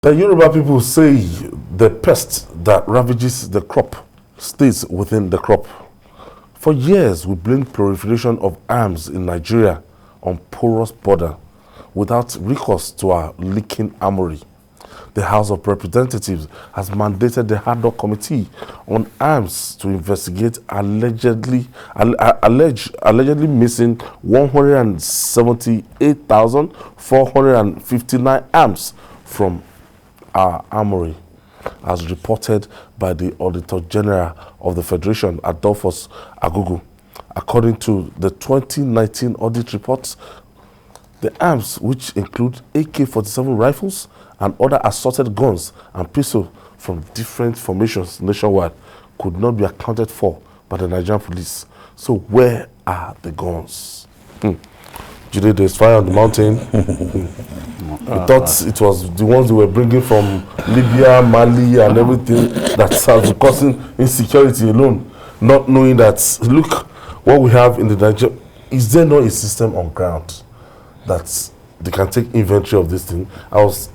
The Yoruba people say the pest that ravages the crop stays within the crop. For years, we blamed proliferation of arms in Nigeria on porous border without recourse to our leaking armory. The House of Representatives has mandated the Adhoc Committee on Arms to investigate allegedly missing 178,459 arms from our armory, as reported by the Auditor-General of the Federation, Adolphus Aghughu. According to the 2019 audit reports, the arms, which include AK-47 rifles and other assorted guns and pistols from different formations nationwide, could not be accounted for by the Nigerian police. So where are the guns? Today there's fire on the mountain. We thought it was the ones they were bringing from Libya, Mali, and everything that has been causing insecurity alone, not knowing that, look, what we have in the Nigeria, is there not a system on ground that they can take inventory of this thing? I was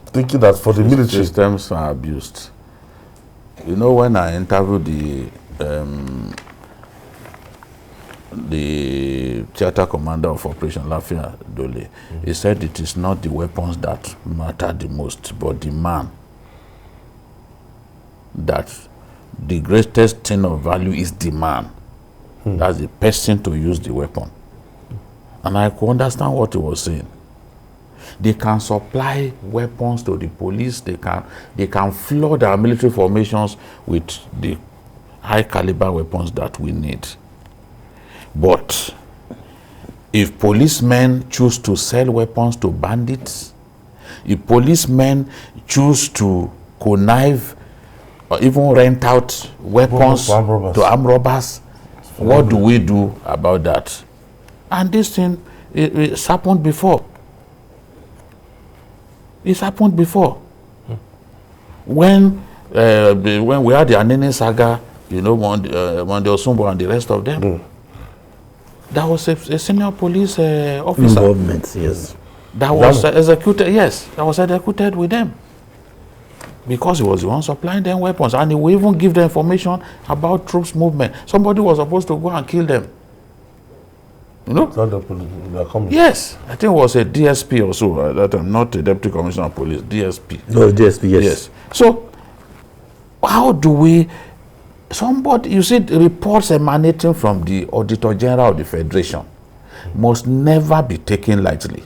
thinking that for the military, systems are abused. You know, when I interviewed the theater commander of Operation Lafia Dole, he said it is not the weapons that matter the most, but the man. That the greatest thing of value is the man. That's the person to use the weapon. And I could understand what he was saying. They can supply weapons to the police. They can flood our military formations with the high caliber weapons that we need. But if policemen choose to sell weapons to bandits, if policemen choose to connive or even rent out weapons to armed robbers, what do we do about that? And this thing, it's happened before. It's happened before. When we had the Anene saga, you know, Monde Osumbo and the rest of them, that was a senior police officer. Involvement, yes. That was executed, yes, that was executed with them. Because he was the one supplying them weapons, and he will even give them information about troops movement. Somebody was supposed to go and kill them. You know? Yes, I think it was a DSP or so. That I'm not a deputy commissioner of police. DSP. No, DSP. Yes. Yes. So, how do we? Somebody, you see, reports emanating from the Auditor-General of the Federation must never be taken lightly.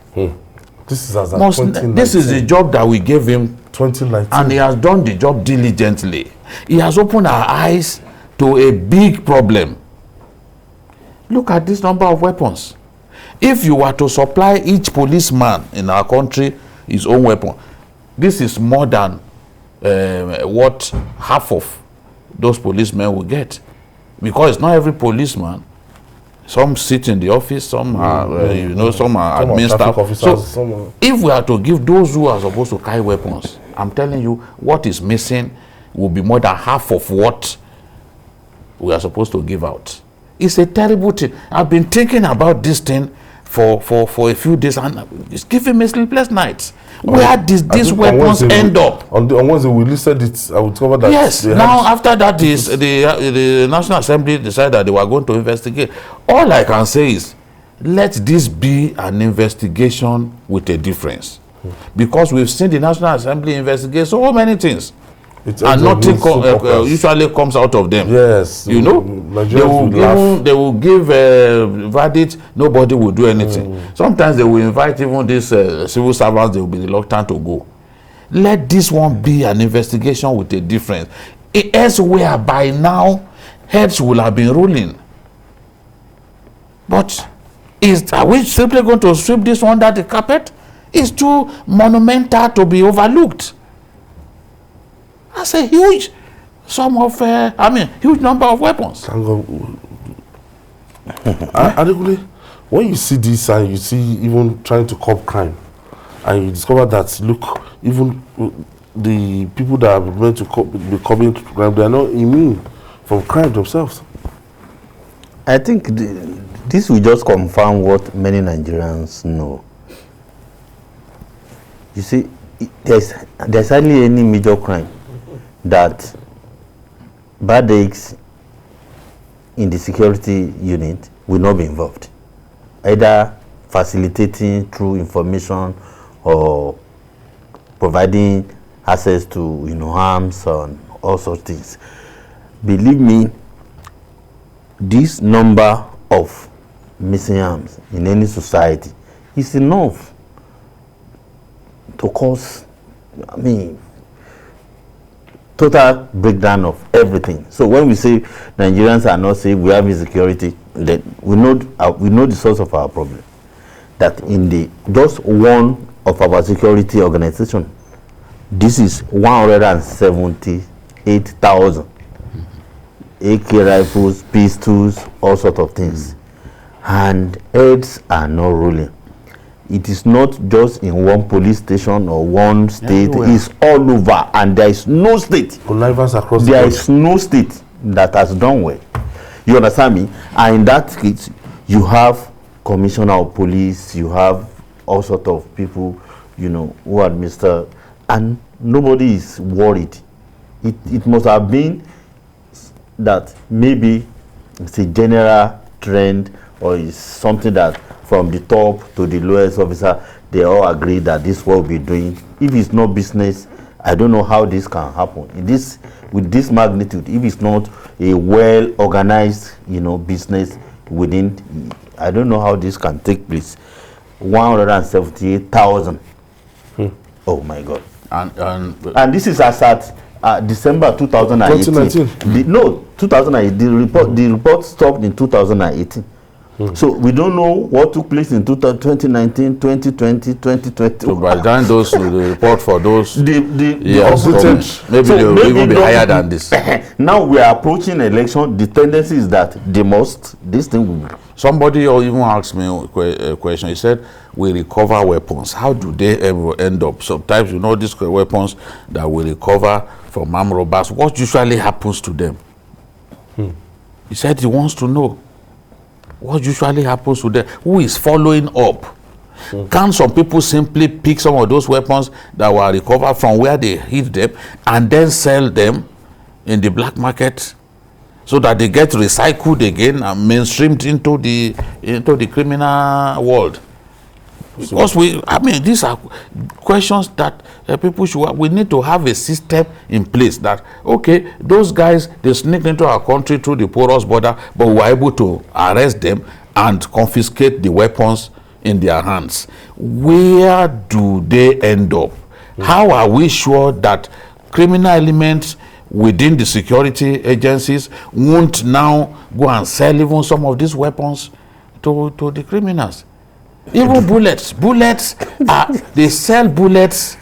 This is as at 2019. This is the job that we gave him, 2019, and he has done the job diligently. He has opened our eyes to a big problem. Look at this number of weapons. If you were to supply each policeman in our country his own weapon, this is more than what half of those policemen will get. Because it's not every policeman. Some sit in the office, some are, some are admin staff. So if we are to give those who are supposed to carry weapons, I'm telling you, what is missing will be more than half of what we are supposed to give out. It's a terrible thing. I've been thinking about this thing for a few days, and it's giving me sleepless nights. Where did these weapons end up? On Wednesday, we listed it. I will cover that. Yes. Now, after that, the National Assembly decided that they were going to investigate. All I can say is, let this be an investigation with a difference. Because we've seen the National Assembly investigate so many things. And nothing usually comes out of them. Yes. You know, they will give a verdict, nobody will do anything. Sometimes they will invite even these civil servants, they will be reluctant to go. Let this one be an investigation with a difference. Elsewhere, by now, heads will have been ruling. But are we simply going to sweep this under the carpet? It's too monumental to be overlooked. That's a huge huge number of weapons. When you see this and you see even trying to curb crime, and you discover that, look, even the people that are meant to be curbing crime, they are not immune from crime themselves. I think this will just confirm what many Nigerians know. You see, there's hardly any major crime that bad eggs in the security unit will not be involved, either facilitating through information or providing access to arms and all sorts of things. Believe me, this number of missing arms in any society is enough to cause, total breakdown of everything. So when we say Nigerians are not safe, we have insecurity, that we know the source of our problem. That in the just one of our security organization, this is 178,000 AK rifles, pistols, all sorts of things, and heads are not rolling. It is not just in one police station or one state. It's all over, and there is no state. There is no state that has done well. You understand me? And in that case, you have commissioner of police, you have all sorts of people, who administer, and nobody is worried. It must have been that maybe it's a general trend, or is something that from the top to the lowest officer, they all agree that this is what we'll be doing. If it's not business, I don't know how this can happen. With this magnitude, if it's not a well-organized, business within, I don't know how this can take place. 178,000. Oh my God. And this is as at December 2018. 2018. The report stopped in 2018. So we don't know what took place in 2019, 2020, 2020. So by the time the report for those maybe they will even be higher than this. Now we are approaching election. The tendency is that this thing will. Somebody even asked me a question. He said, we recover weapons. How do they ever end up? Sometimes, these weapons that we recover from armed robbers, what usually happens to them? He said he wants to know what usually happens to them. Who is following up? Can some people simply pick some of those weapons that were recovered from where they hid them and then sell them in the black market, so that they get recycled again and mainstreamed into the criminal world? Because these are questions that people should. We need to have a system in place that, okay, those guys, they sneaked into our country through the porous border, but we were able to arrest them and confiscate the weapons in their hands. Where do they end up? How are we sure that criminal elements within the security agencies won't now go and sell even some of these weapons to the criminals? Even bullets, they sell bullets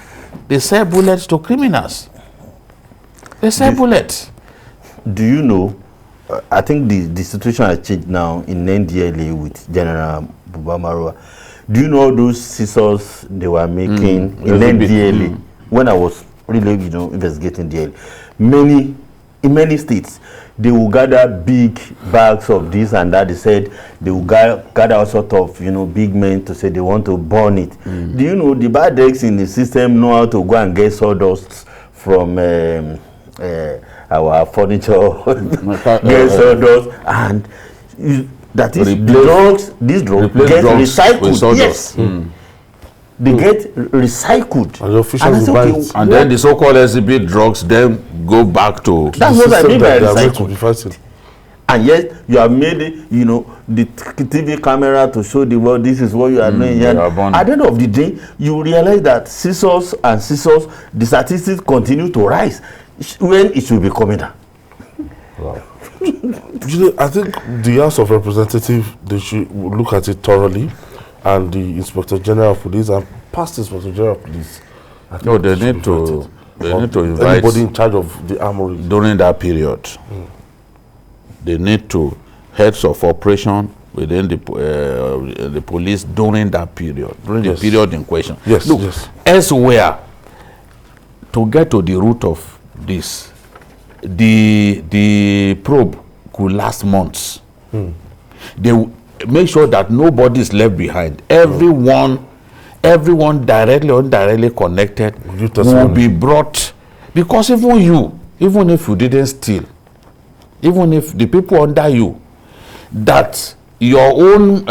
to criminals. They sell bullets. Do you know, I think the situation has changed now in NDLA with General Bubamaroa. Do you know those scissors they were making in NDLA when I was really, investigating DLA? In many states, they will gather big bags of this and that. They said they will gather all sort of, big men to say they want to burn it. Do you know the bad eggs in the system know how to go and get sawdust from our furniture, get sawdust, and that is these drugs get recycled. Yes. They get recycled. And then the so-called exhibit drugs then go back to. That's what I mean by recycled. And yet you have made it, the TV camera to show the world this is what you are doing. At the end of the day, you realize that scissors, the statistics continue to rise when it should be coming down. Wow. I think the House of Representatives, they should look at it thoroughly, and the Inspector General of Police and past Inspector General of Police. No, they need to invite anybody in charge of the armory during that period. They need to heads of operation within the police during that period, during the period in question. Look, elsewhere, to get to the root of this, the probe could last months. They make sure that nobody is left behind. Everyone everyone directly or indirectly connected will be brought, because even if you didn't steal, even if the people under you, that your own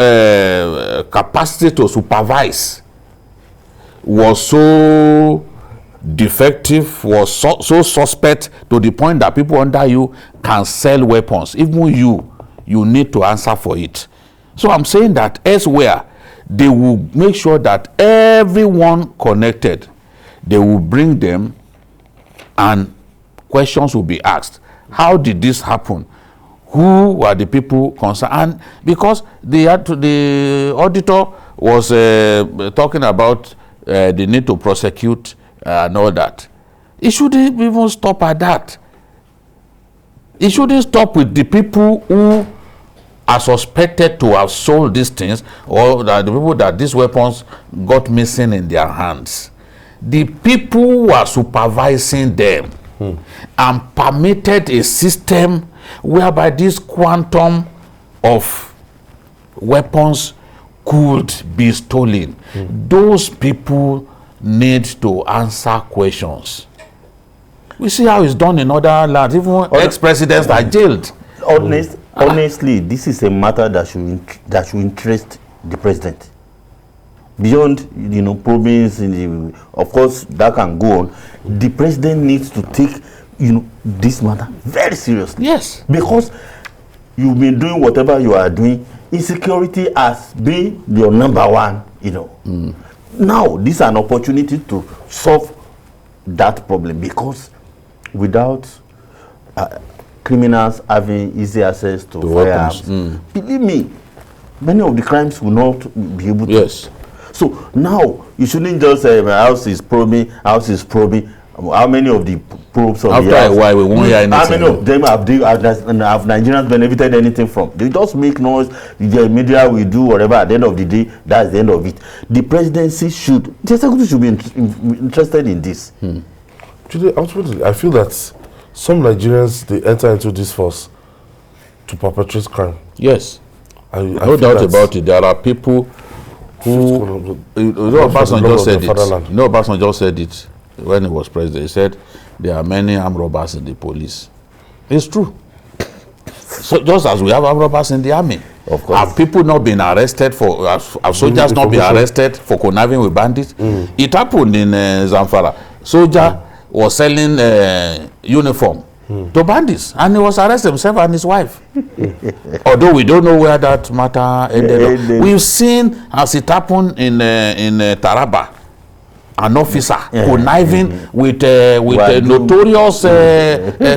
capacity to supervise was so defective, was so suspect to the point that people under you can sell weapons, even you need to answer for it. So I'm saying that elsewhere, they will make sure that everyone connected, they will bring them and questions will be asked. How did this happen? Who were the people concerned? And because the auditor was talking about the need to prosecute and all that, it shouldn't even stop at that. It shouldn't stop with the people who are suspected to have sold these things, or the people that these weapons got missing in their hands. The people who are supervising them and permitted a system whereby this quantum of weapons could be stolen. Those people need to answer questions. We see how it's done in other lands. Even ex-presidents are jailed. Honestly, this is a matter that should interest the president. Beyond, province, of course, that can go on. The president needs to take, this matter very seriously. Yes. Because you've been doing whatever you are doing, insecurity has been your number one, Now, this is an opportunity to solve that problem, because without criminals having easy access to firearms, believe me, many of the crimes will not be able to. Yes. So now you shouldn't just say my house is probing. How many of the probes of after the house, a while we won't hear anything? How many of them have Nigerians benefited anything from? They just make noise. The media will do whatever. At the end of the day, that's the end of it. The presidency the executive should be interested in this. Ultimately, I feel that some Nigerians, they enter into this force to perpetrate crime. Yes. No doubt about it. There are people who, Obasanjo just said it when he was president. He said there are many armed robbers in the police. It's true. So just as we have armed robbers in the army, of course, have people not been arrested for? Have soldiers not been arrested for conniving with bandits? It happened in Zamfara. Soldier was selling uniform to bandits, and he was arrested himself and his wife. Although we don't know where that matter ended up. We've seen, as it happened in Taraba, an officer conniving with a notorious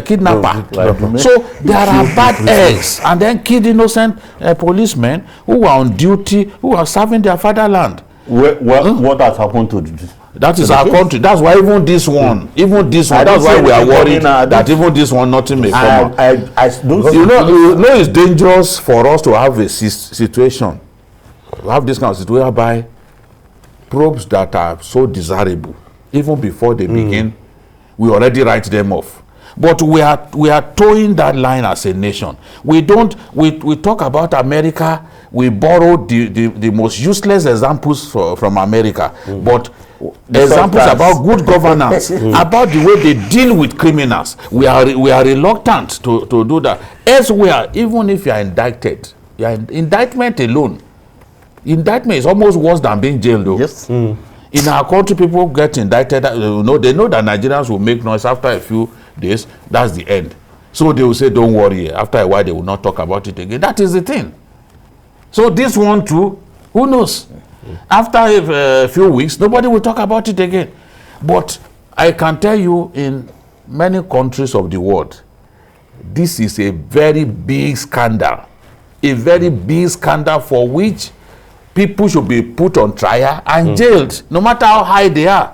kidnapper. So there are bad eggs, and then killed innocent policemen who were on duty, who are serving their fatherland. What has happened to this? That is our country. That's why even this one, that's why we are worried that even this one, nothing may come out. You know, it's dangerous for us to have a situation, to have this kind of situation whereby probes that are so desirable, even before they begin, we already write them off. But we are towing that line as a nation. We talk about America. We borrow the most useless examples from America, but examples about good governance, about the way they deal with criminals. We are reluctant to do that. Elsewhere, even if you are indicted, indictment alone, indictment is almost worse than being jailed, though. Yes. In our country, people get indicted. They know that Nigerians will make noise after a few days. That's the end. So they will say, "Don't worry." After a while, they will not talk about it again. That is the thing. So this one too, who knows? After a few weeks, nobody will talk about it again. But I can tell you, in many countries of the world, this is a very big scandal. A very big scandal for which people should be put on trial and jailed, no matter how high they are.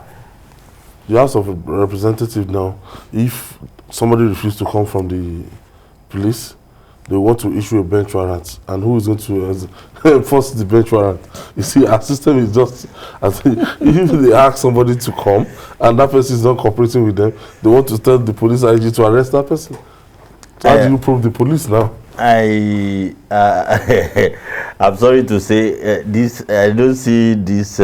The House of Representatives now, if somebody refuses to come from the police, they want to issue a bench warrant, and who is going to enforce the bench warrant? You see, our system is just, if they ask somebody to come and that person is not cooperating with them, they want to tell the police IG to arrest that person. So how do you prove the police now? I'm sorry to say this. I don't see this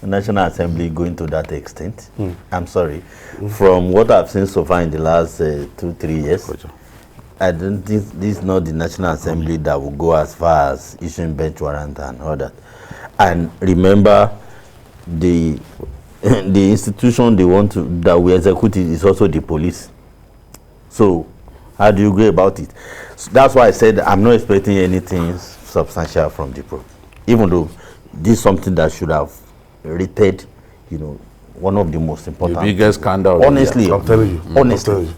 National Assembly going to that extent. I'm sorry. From what I've seen so far in the last 2-3 years, I don't think this is not the National Assembly that will go as far as issuing bench warrant and all that. And remember, the institution they want to that we execute is also the police. So how do you go about it? So that's why I said I'm not expecting anything substantial from the probe, even though this is something that should have rated, one of the most important. The biggest scandal. Honestly, I'm telling you. Honestly. I'm telling you.